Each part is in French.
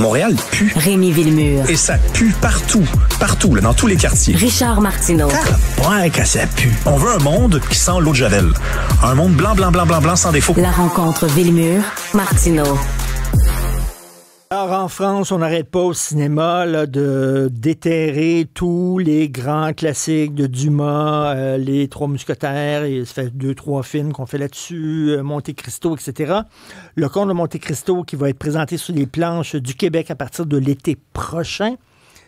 Montréal pue. Rémi Villemure. Et ça pue partout. Partout, là, dans tous les quartiers. Richard Martineau. Ouais, que ça pue. On veut un monde qui sent l'eau de Javel. Un monde blanc, blanc, blanc, blanc, blanc, sans défaut. La rencontre Villemure-Martineau. Alors, en France, on n'arrête pas au cinéma là, de déterrer tous les grands classiques de Dumas, les Trois Mousquetaires, et ça fait 2-3 films qu'on fait là-dessus, Monte Cristo, etc. Le Comte de Monte Cristo qui va être présenté sur les planches du Québec à partir de l'été prochain.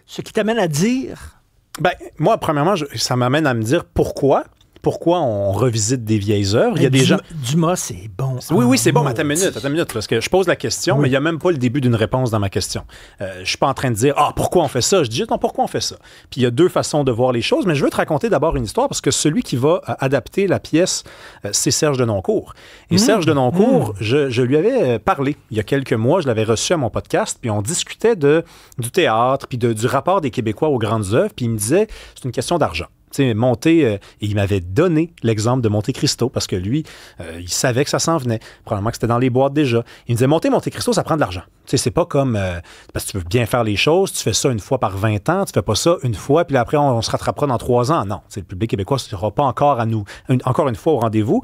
Ce qui t'amène à dire... Ben, moi, premièrement, ça m'amène à me dire pourquoi on revisite des vieilles œuvres. Il y a des gens... Dumas, c'est bon. Oui, c'est bon. Attends une minute. Parce que je pose la question, mais il n'y a même pas le début d'une réponse dans ma question. Je suis pas en train de dire « pourquoi on fait ça? » Je dis « Non, pourquoi on fait ça? » Puis il y a deux façons de voir les choses, mais je veux te raconter d'abord une histoire parce que celui qui va adapter la pièce, c'est Serge Denoncourt. Et Serge Denoncourt, je lui avais parlé il y a quelques mois, je l'avais reçu à mon podcast, puis on discutait du théâtre, puis du rapport des Québécois aux grandes œuvres, puis il me disait « C'est une question d'argent. » Et il m'avait donné l'exemple de Monte Cristo parce que lui, il savait que ça s'en venait. Probablement que c'était dans les boîtes déjà. Il me disait, Monte Cristo, ça prend de l'argent. C'est pas comme, parce que tu veux bien faire les choses, tu fais ça une fois par 20 ans, tu fais pas ça une fois, puis après, on se rattrapera dans 3 ans. Non, le public québécois ne sera pas encore encore une fois au rendez-vous.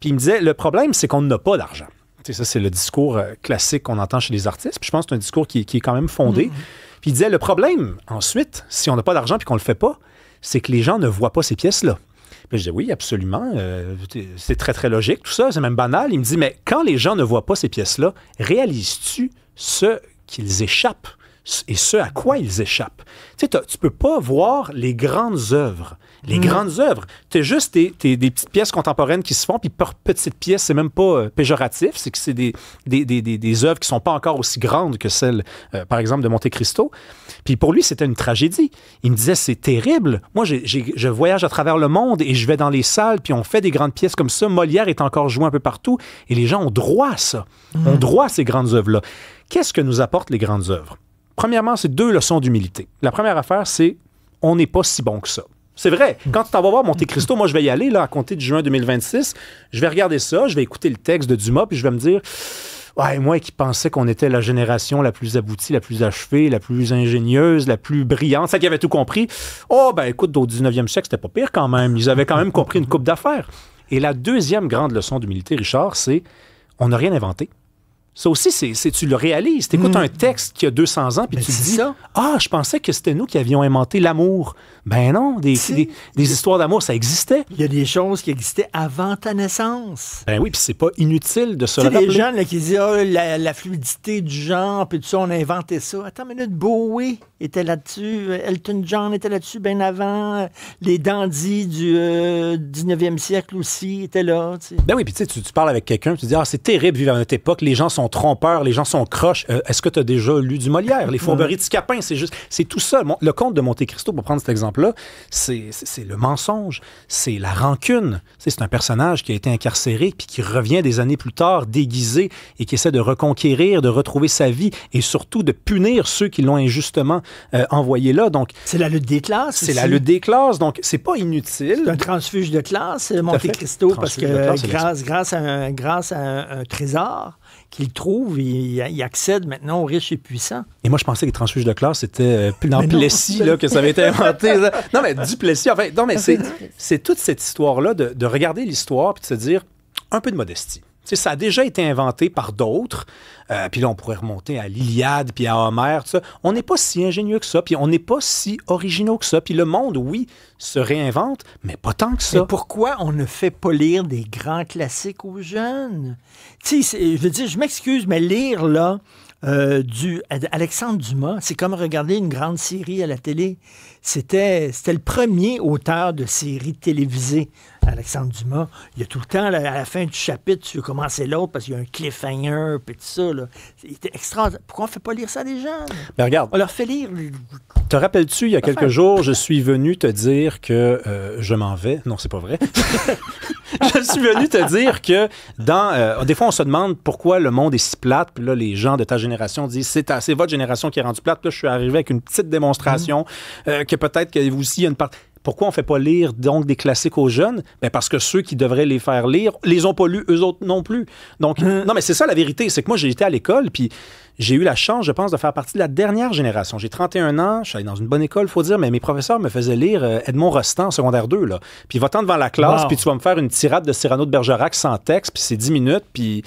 Puis il me disait, le problème, c'est qu'on n'a pas d'argent. Ça, c'est le discours classique qu'on entend chez les artistes. Puis je pense que c'est un discours qui est quand même fondé. Puis il disait, le problème, ensuite, si on n'a pas d'argent puis qu'on le fait pas, c'est que les gens ne voient pas ces pièces-là. Puis je dis oui, absolument, c'est très, très logique, tout ça, c'est même banal. Il me dit, mais quand les gens ne voient pas ces pièces-là, réalises-tu ce qu'ils échappent et ce à quoi ils échappent? Tu sais, tu peux pas voir les grandes œuvres. Les grandes œuvres, tu as juste des petites pièces contemporaines qui se font, puis par petites pièces, c'est même pas péjoratif, c'est que c'est des œuvres qui sont pas encore aussi grandes que celles, par exemple, de Monte Cristo. Puis pour lui, c'était une tragédie. Il me disait, c'est terrible. Moi, je voyage à travers le monde et je vais dans les salles, puis on fait des grandes pièces comme ça. Molière est encore joué un peu partout, et les gens ont droit à ça. Ont droit à ces grandes œuvres-là. Qu'est-ce que nous apportent les grandes œuvres? Premièrement, c'est 2 leçons d'humilité. La première affaire, c'est on n'est pas si bon que ça. C'est vrai. Quand tu t'en vas voir Monte Cristo, moi, je vais y aller là, à compter de juin 2026. Je vais regarder ça, je vais écouter le texte de Dumas, puis je vais me dire, ouais, moi qui pensais qu'on était la génération la plus aboutie, la plus achevée, la plus ingénieuse, la plus brillante, celle qui avait tout compris. Oh, ben écoute, au 19e siècle, c'était pas pire quand même. Ils avaient quand même compris une coupe d'affaires. Et la deuxième grande leçon d'humilité, Richard, c'est on n'a rien inventé. Ça aussi, tu le réalises. Tu écoutes un texte qui a 200 ans, puis tu te dis, je pensais que c'était nous qui avions inventé l'amour. Ben non, des histoires d'amour, ça existait. Il y a des choses qui existaient avant ta naissance. Ben oui, puis c'est pas inutile de se le rappeler. Les gens là, qui disent, la fluidité du genre, puis tout ça, on a inventé ça. Attends une minute, Bowie était là-dessus, Elton John était là-dessus bien avant, les dandys du 19e siècle aussi étaient là. T'sais. Ben oui, puis tu parles avec quelqu'un, tu dis, c'est terrible vivre à notre époque, les gens sont trompeurs, les gens sont croches. Est-ce que tu as déjà lu du Molière? Les Fourberies de Scapin, c'est tout ça. Le Comte de Monte Cristo, pour prendre cet exemple-là, c'est le mensonge, c'est la rancune. C'est un personnage qui a été incarcéré puis qui revient des années plus tard déguisé et qui essaie de reconquérir, de retrouver sa vie et surtout de punir ceux qui l'ont injustement envoyé là. Donc, c'est la lutte des classes. C'est la lutte des classes, donc c'est pas inutile. C'est un transfuge de classe, Monte Cristo, parce que grâce à un trésor qu'il trouve, il accède maintenant aux riches et puissants. Et moi, je pensais que les transfuges de classe, c'était dans Plessis là, que ça avait été inventé. Non, mais du Plessis, en fait, non, mais c'est toute cette histoire-là de regarder l'histoire et de se dire un peu de modestie. T'sais, ça a déjà été inventé par d'autres. Puis là, on pourrait remonter à l'Iliade, puis à Homère, tout ça. On n'est pas si ingénieux que ça, puis on n'est pas si originaux que ça. Puis le monde, oui, se réinvente, mais pas tant que ça. Mais pourquoi on ne fait pas lire des grands classiques aux jeunes? Tu sais, je veux dire, je m'excuse, mais lire, là, Alexandre Dumas, c'est comme regarder une grande série à la télé. C'était le premier auteur de série télévisée, Alexandre Dumas. Il y a tout le temps, là, à la fin du chapitre, tu veux commencer l'autre parce qu'il y a un cliffhanger, puis tout ça. C'était extraordinaire. Pourquoi on ne fait pas lire ça à des jeunes? Ben regarde. On leur fait lire. Te rappelles-tu, il y a quelques jours, je suis venu te dire que je m'en vais. Non, c'est pas vrai. Je suis venu te dire que des fois, on se demande pourquoi le monde est si plate. Puis là, les gens de ta génération disent c'est votre génération qui est rendue plate. Puis là, je suis arrivé avec une petite démonstration que peut-être que vous aussi, il y a une part. Pourquoi on ne fait pas lire donc des classiques aux jeunes? Ben parce que ceux qui devraient les faire lire, les ont pas lus, eux autres non plus. Donc, non, mais c'est ça la vérité, c'est que moi, j'ai été à l'école, puis j'ai eu la chance, je pense, de faire partie de la dernière génération. J'ai 31 ans, je suis allé dans une bonne école, il faut dire, mais mes professeurs me faisaient lire Edmond Rostand en secondaire 2, là. Puis va-t'en devant la classe, puis tu vas me faire une tirade de Cyrano de Bergerac sans texte, puis c'est 10 minutes, puis...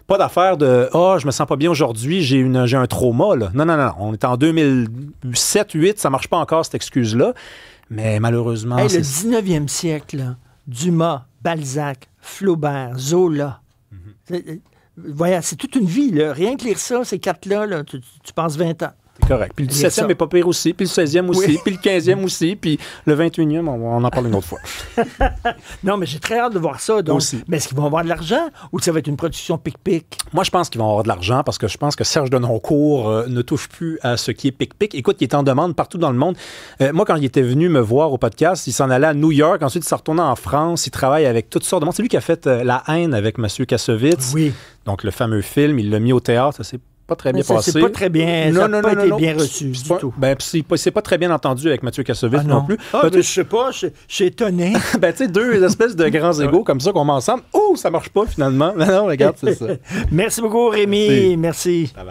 Pas d'affaire de « Ah, je me sens pas bien aujourd'hui, j'ai un trauma. » Là. Non. On est en 2007-2008, ça marche pas encore, cette excuse-là. Mais malheureusement... Hey, le 19e siècle, là, Dumas, Balzac, Flaubert, Zola. Voilà, c'est toute une vie. Là. Rien que lire ça, ces quatre-là, là, tu passes 20 ans. C'est correct. Puis le 17e n'est pas pire aussi, puis le 16e aussi, puis le 15e aussi, puis le 21e, on en parle une autre fois. Non, mais j'ai très hâte de voir ça. Donc, aussi. Mais est-ce qu'ils vont avoir de l'argent ou ça va être une production pic-pic? Moi, je pense qu'ils vont avoir de l'argent parce que je pense que Serge Denoncourt ne touche plus à ce qui est pic-pic. Écoute, il est en demande partout dans le monde. Moi, quand il était venu me voir au podcast, il s'en allait à New York. Ensuite, il s'est retourné en France. Il travaille avec toutes sortes de monde. C'est lui qui a fait La haine avec M. Kassovitz. Oui. Donc, le fameux film, il l'a mis au théâtre. Ça s'est pas très bien passé. C'est pas très bien. Ça n'a pas été bien reçu du tout. Ben, c'est pas très bien entendu avec Mathieu Kassovitz non plus. Ah, ben, je sais pas, je suis étonné. Ben, tu sais, deux espèces de grands égos comme ça qu'on met ensemble. Oh, ça marche pas finalement. Non, regarde, c'est ça. Merci beaucoup, Rémi. Merci. Bye bye.